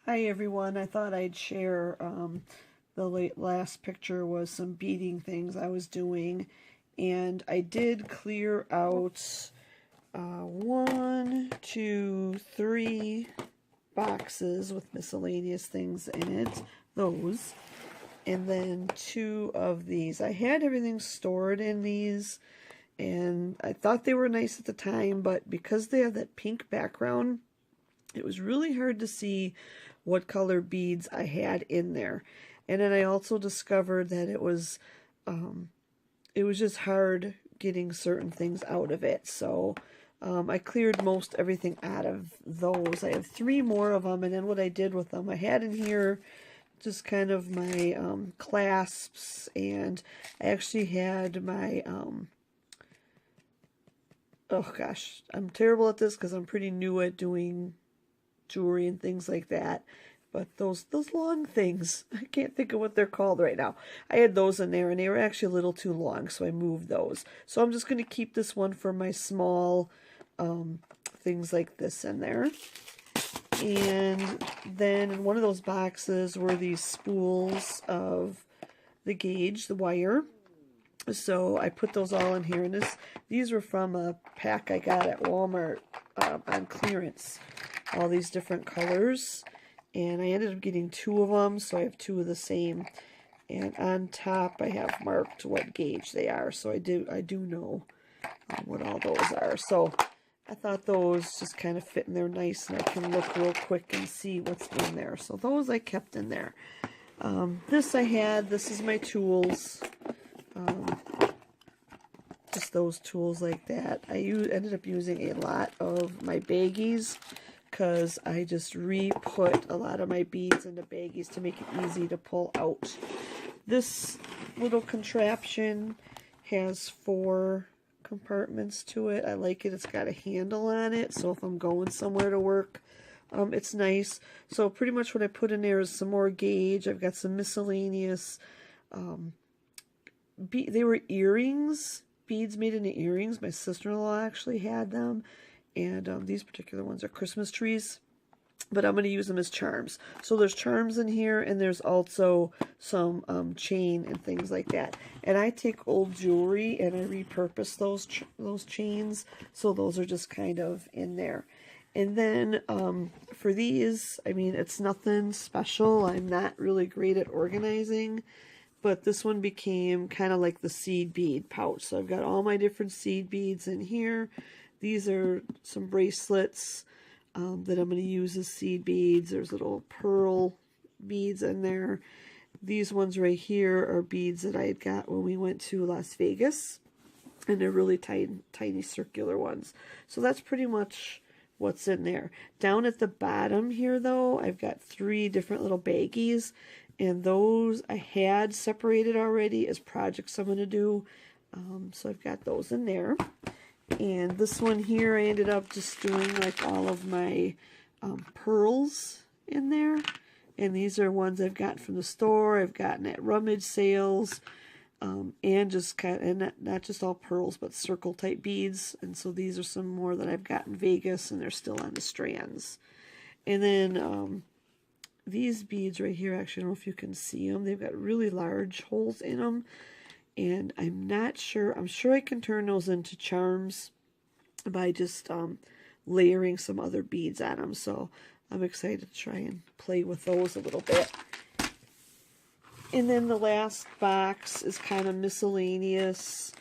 Hi everyone, I thought I'd share the last picture was some beading things I was doing, and I did clear out one, two, three boxes with miscellaneous things in it, those, and then two of these. I had everything stored in these, and I thought they were nice at the time, but because they have that pink background, it was really hard to see what color beads I had in there. And then I also discovered that it was just hard getting certain things out of it. So I cleared most everything out of those. I have three more of them, and then what I did with them, I had in here just kind of my clasps, and I actually had my oh gosh, I'm terrible at this because I'm pretty new at doing jewelry and things like that. But those long things, I can't think of what they're called right now. I had those in there, and they were actually a little too long, so I moved those. So I'm just going to keep this one for my small things like this in there. And then in one of those boxes were these spools of the gauge, the wire. So I put those all in here, and these were from a pack I got at Walmart on clearance. All these different colors, and I ended up getting two of them, so I have two of the same. And on top I have marked what gauge they are, so I do know what all those are. So I thought those just kind of fit in there nice, and I can look real quick and see what's in there. So those I kept in there. This is my tools. Just those tools like that. I ended up using a lot of my baggies, because I just re-put a lot of my beads into baggies to make it easy to pull out. This little contraption has 4 compartments to it. I like it. It's got a handle on it, so if I'm going somewhere to work, it's nice. So pretty much what I put in there is some more gauge. I've got some miscellaneous, they were earrings, beads made into earrings. My sister-in-law actually had them. And these particular ones are Christmas trees, but I'm going to use them as charms. So there's charms in here, and there's also some chain and things like that. And I take old jewelry and I repurpose those chains, so those are just kind of in there. And then for these, I mean, it's nothing special. I'm not really great at organizing, but this one became kind of like the seed bead pouch. So I've got all my different seed beads in here. These are some bracelets that I'm going to use as seed beads. There's little pearl beads in there. These ones right here are beads that I had got when we went to Las Vegas. And they're really tiny circular ones. So that's pretty much what's in there. Down at the bottom here, though, I've got 3 different little baggies. And those I had separated already as projects I'm going to do. So I've got those in there. And this one here, I ended up just doing like all of my pearls in there. And these are ones I've gotten from the store. I've gotten at rummage sales. And just kind of, not just all pearls, but circle type beads. And so these are some more that I've got in Vegas, and they're still on the strands. And then these beads right here, actually, I don't know if you can see them. They've got really large holes in them. And I'm not sure, I'm sure I can turn those into charms by just layering some other beads on them. So I'm excited to try and play with those a little bit. And then the last box is kind of miscellaneous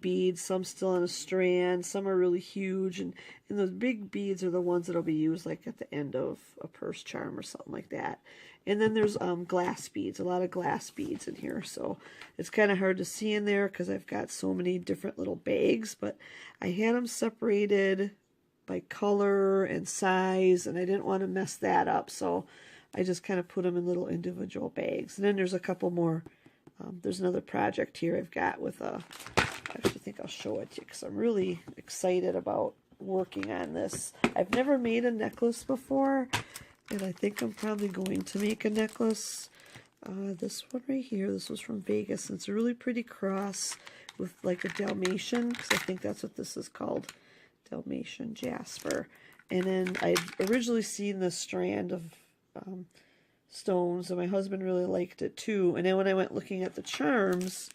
beads. Some still on a strand, some are really huge. And those big beads are the ones that'll be used like at the end of a purse charm or something like that. And then there's glass beads, a lot of glass beads in here. So it's kind of hard to see in there because I've got so many different little bags. But I had them separated by color and size, and I didn't want to mess that up. So I just kind of put them in little individual bags. And then there's a couple more. There's another project here I've got with I actually think I'll show it to you because I'm really excited about working on this. I've never made a necklace before, and I think I'm probably going to make a necklace. This one right here, this was from Vegas, and it's a really pretty cross with like a Dalmatian, because I think that's what this is called, Dalmatian Jasper. And then I'd originally seen this strand of stones, and my husband really liked it too. And then when I went looking at the charms,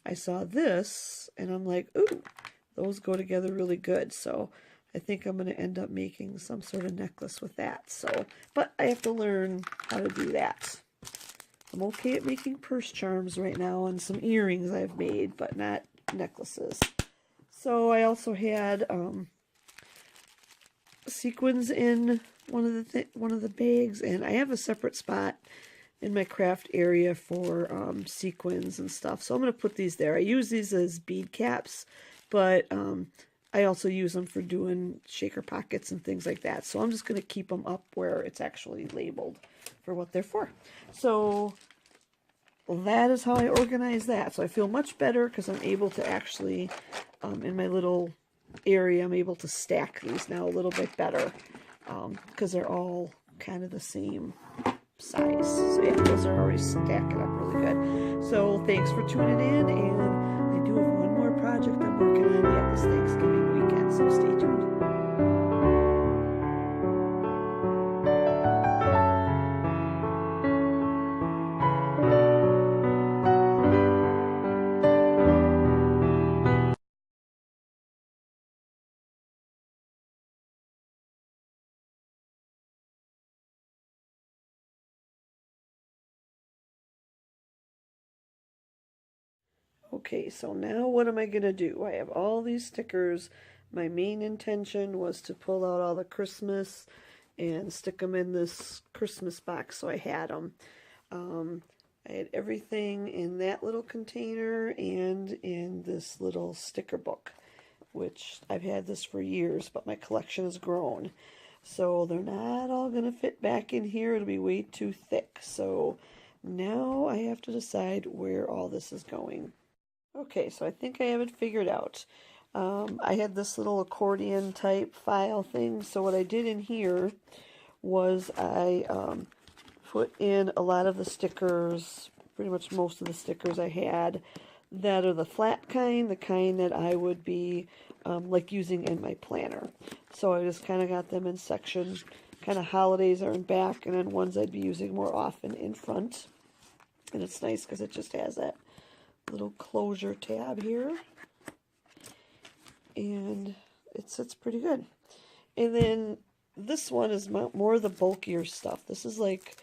I saw this, and I'm like, ooh, those go together really good. So I think I'm going to end up making some sort of necklace with that. So, but I have to learn how to do that. I'm okay at making purse charms right now and some earrings I've made, but not necklaces. So I also had sequins in one of the bags, and I have a separate spot in my craft area for sequins and stuff. So I'm going to put these there. I use these as bead caps, but I also use them for doing shaker pockets and things like that. So I'm just going to keep them up where it's actually labeled for what they're for. So that is how I organize that. So I feel much better because I'm able to actually, in my little area, I'm able to stack these now a little bit better because they're all kind of the same size. So yeah, those are already stacking up really good. So thanks for tuning in, and I do have one more project I'm working on yet this Thanksgiving weekend, so stay tuned. Okay, so now what am I going to do? I have all these stickers. My main intention was to pull out all the Christmas and stick them in this Christmas box, so I had them. I had everything in that little container and in this little sticker book, which I've had this for years, but my collection has grown. So they're not all going to fit back in here. It'll be way too thick. So now I have to decide where all this is going. Okay, so I think I have it figured out. I had this little accordion type file thing, so what I did in here was I put in a lot of the stickers, pretty much most of the stickers I had, that are the flat kind, the kind that I would be like using in my planner. So I just kind of got them in section, kind of holidays are in back, and then ones I'd be using more often in front. And it's nice because it just has that little closure tab here, and it sits pretty good. And then this one is more the bulkier stuff. This is like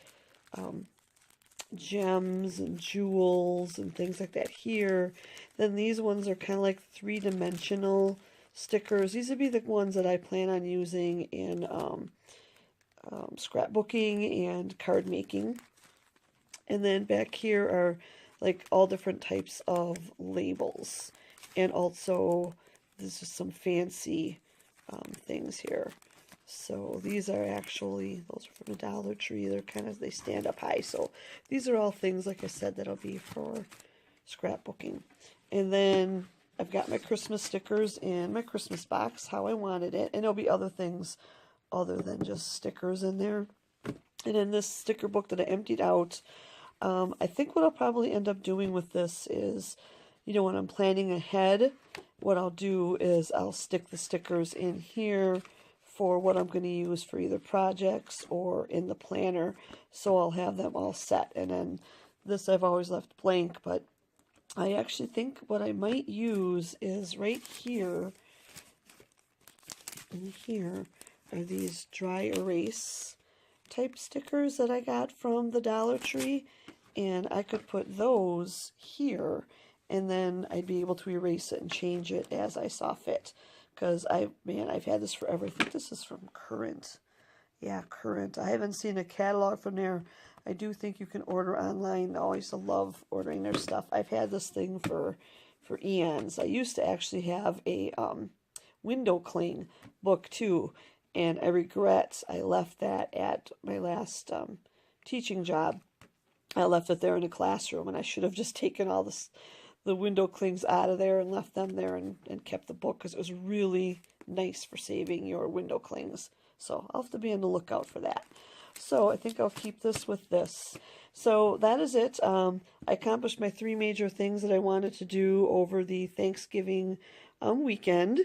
gems and jewels and things like that here. Then these ones are kind of like three-dimensional stickers. These would be the ones that I plan on using in scrapbooking and card making. And then back here are like all different types of labels, and also this is some fancy things here. So these are actually, those are from the Dollar Tree. They're kind of, they stand up high. So these are all things, like I said, that'll be for scrapbooking. And then I've got my Christmas stickers in my Christmas box, how I wanted it, and there'll be other things other than just stickers in there. And in this sticker book that I emptied out, I think what I'll probably end up doing with this is, you know, when I'm planning ahead, what I'll do is I'll stick the stickers in here for what I'm going to use for either projects or in the planner, so I'll have them all set. And then this I've always left blank, but I actually think what I might use is right here, and here are these dry erase type stickers that I got from the Dollar Tree, and I could put those here, and then I'd be able to erase it and change it as I saw fit. Because I've had this forever. I think this is from Current. Yeah, Current. I haven't seen a catalog from there. I do think you can order online. I used to love ordering their stuff. I've had this thing for eons. I used to actually have a window cling book too, and I regret I left that at my last teaching job. I left it there in a classroom, and I should have just taken all the window clings out of there and left them there and kept the book, because it was really nice for saving your window clings. So I'll have to be on the lookout for that. So I think I'll keep this with this. So that is it. I accomplished my 3 major things that I wanted to do over the Thanksgiving weekend.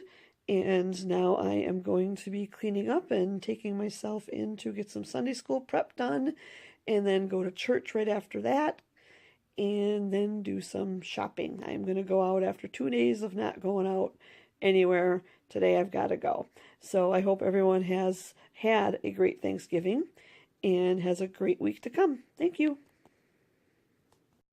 And now I am going to be cleaning up and taking myself in to get some Sunday school prep done, and then go to church right after that, and then do some shopping. I'm going to go out after 2 days of not going out anywhere. Today I've got to go. So I hope everyone has had a great Thanksgiving and has a great week to come. Thank you.